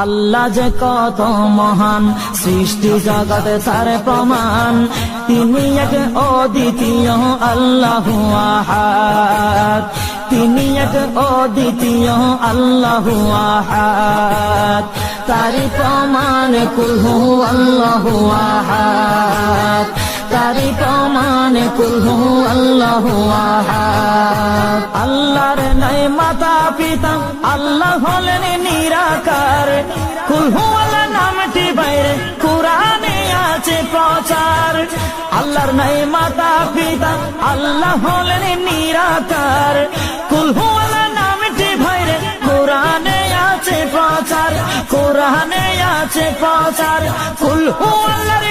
আল্লাহ যে কত মহান, সৃষ্টি জগতে তার প্রমাণ। তিনি এক অদ্বিতীয় আল্লাহু আহাদ, তিনি এক অদ্বিতীয় আল্লাহু আহাদ। তারি প্রমাণ কুল হু আল্লাহু আহাদ, তারি প্রমাণ কুল হু আল্লাহু আহাদ। আল্লাহর নাই মাতা পিতা, আল্লাহ হলেন নিরাকার। কুল হু আল্লাহ নামটি বাইরে কুরআনে আছে প্রচার। আল্লাহর নাই মাতা পিতা, আল্লাহ হলেন নিরাকার। কুল হু আল্লাহ নামটি বাইরে কুরআনে আছে প্রচার, কুরআনে আছে প্রচার। কুল হু আল্লাহর